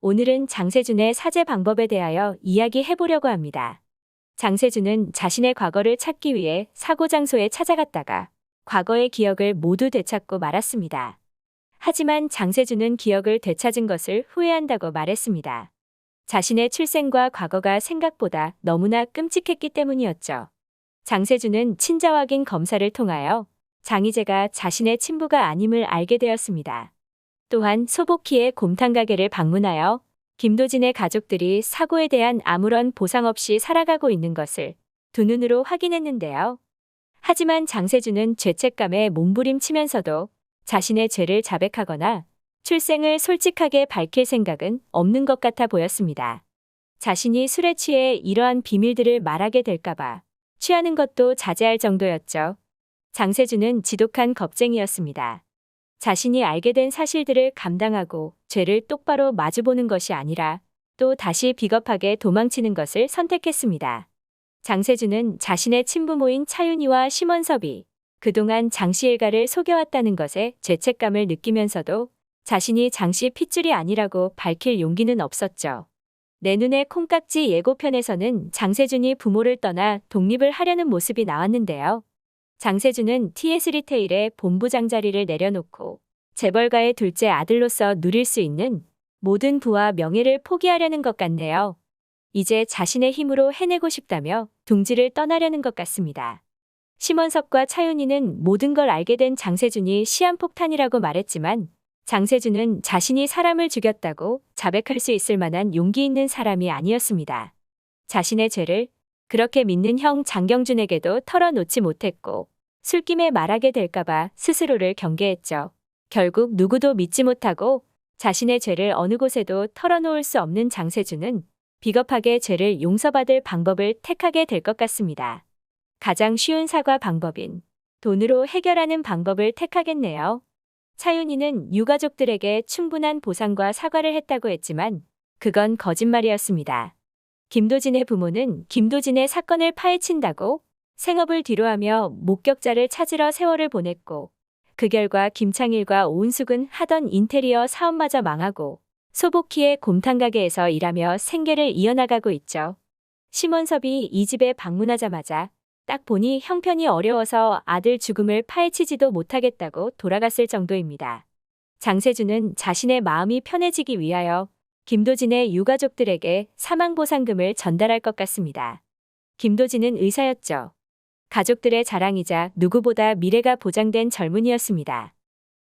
오늘은 장세준의 사죄 방법에 대하여 이야기해 보려고 합니다. 장세준은 자신의 과거를 찾기 위해 사고 장소에 찾아갔다가 과거의 기억을 모두 되찾고 말았습니다. 하지만 장세준은 기억을 되찾은 것을 후회한다고 말했습니다. 자신의 출생과 과거가 생각보다 너무나 끔찍했기 때문이었죠. 장세준은 친자 확인 검사를 통하여 장희재가 자신의 친부가 아님을 알게 되었습니다. 또한 소복희의 곰탕 가게를 방문하여 김도진의 가족들이 사고에 대한 아무런 보상 없이 살아가고 있는 것을 두 눈으로 확인했는데요. 하지만 장세준은 죄책감에 몸부림치면서도 자신의 죄를 자백하거나 출생을 솔직하게 밝힐 생각은 없는 것 같아 보였습니다. 자신이 술에 취해 이러한 비밀들을 말하게 될까봐 취하는 것도 자제할 정도였죠. 장세준은 지독한 겁쟁이였습니다. 자신이 알게 된 사실들을 감당하고 죄를 똑바로 마주보는 것이 아니라 또 다시 비겁하게 도망치는 것을 선택했습니다. 장세준은 자신의 친부모인 차윤희와 심원섭이 그동안 장씨 일가를 속여왔다는 것에 죄책감을 느끼면서도 자신이 장씨 핏줄이 아니라고 밝힐 용기는 없었죠. 내 눈의 콩깍지 예고편에서는 장세준이 부모를 떠나 독립을 하려는 모습이 나왔는데요. 장세준은 TS 리테일의 본부장 자리를 내려놓고 재벌가의 둘째 아들로서 누릴 수 있는 모든 부와 명예를 포기하려는 것 같네요. 이제 자신의 힘으로 해내고 싶다며 둥지를 떠나려는 것 같습니다. 심원섭과 차윤희는 모든 걸 알게 된 장세준이 시한폭탄이라고 말했지만 장세준은 자신이 사람을 죽였다고 자백할 수 있을 만한 용기 있는 사람이 아니었습니다. 자신의 죄를 그렇게 믿는 형 장경준에게도 털어놓지 못했고 술김에 말하게 될까봐 스스로를 경계했죠. 결국 누구도 믿지 못하고 자신의 죄를 어느 곳에도 털어놓을 수 없는 장세준은 비겁하게 죄를 용서받을 방법을 택하게 될 것 같습니다. 가장 쉬운 사과 방법인 돈으로 해결하는 방법을 택하겠네요. 차윤희는 유가족들에게 충분한 보상과 사과를 했다고 했지만 그건 거짓말이었습니다. 김도진의 부모는 김도진의 사건을 파헤친다고 생업을 뒤로하며 목격자를 찾으러 세월을 보냈고 그 결과 김창일과 오은숙은 하던 인테리어 사업마저 망하고 소복희의 곰탕 가게에서 일하며 생계를 이어나가고 있죠. 심원섭이 이 집에 방문하자마자 딱 보니 형편이 어려워서 아들 죽음을 파헤치지도 못하겠다고 돌아갔을 정도입니다. 장세준은 자신의 마음이 편해지기 위하여 김도진의 유가족들에게 사망보상금을 전달할 것 같습니다. 김도진은 의사였죠. 가족들의 자랑이자 누구보다 미래가 보장된 젊은이였습니다.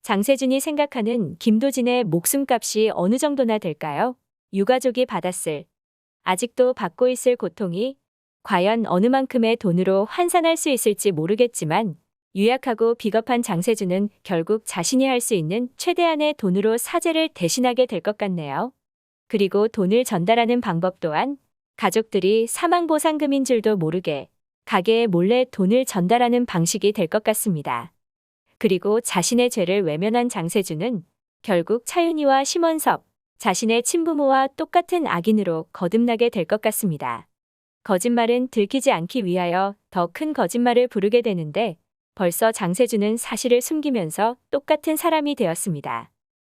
장세준이 생각하는 김도진의 목숨값이 어느 정도나 될까요? 유가족이 받았을, 아직도 받고 있을 고통이 과연 어느 만큼의 돈으로 환산할 수 있을지 모르겠지만 유약하고 비겁한 장세준은 결국 자신이 할 수 있는 최대한의 돈으로 사죄를 대신하게 될 것 같네요. 그리고 돈을 전달하는 방법 또한 가족들이 사망보상금인 줄도 모르게 가게에 몰래 돈을 전달하는 방식이 될 것 같습니다. 그리고 자신의 죄를 외면한 장세준은 결국 차윤희와 심원섭, 자신의 친부모와 똑같은 악인으로 거듭나게 될 것 같습니다. 거짓말은 들키지 않기 위하여 더 큰 거짓말을 부르게 되는데 벌써 장세준은 사실을 숨기면서 똑같은 사람이 되었습니다.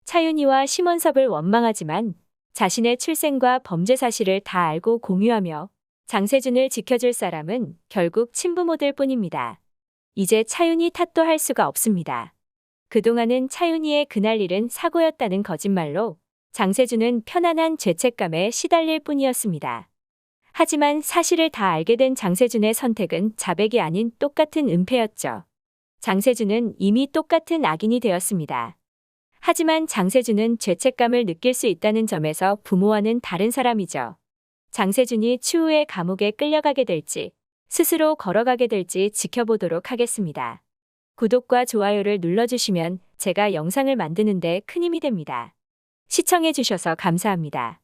차윤희와 심원섭을 원망하지만 자신의 출생과 범죄 사실을 다 알고 공유하며 장세준을 지켜줄 사람은 결국 친부모들 뿐입니다. 이제 차윤희 탓도 할 수가 없습니다. 그동안은 차윤희의 그날 일은 사고였다는 거짓말로 장세준은 편안한 죄책감에 시달릴 뿐이었습니다. 하지만 사실을 다 알게 된 장세준의 선택은 자백이 아닌 똑같은 은폐였죠. 장세준은 이미 똑같은 악인이 되었습니다. 하지만 장세준은 죄책감을 느낄 수 있다는 점에서 부모와는 다른 사람이죠. 장세준이 추후에 감옥에 끌려가게 될지 스스로 걸어가게 될지 지켜보도록 하겠습니다. 구독과 좋아요를 눌러주시면 제가 영상을 만드는데 큰 힘이 됩니다. 시청해주셔서 감사합니다.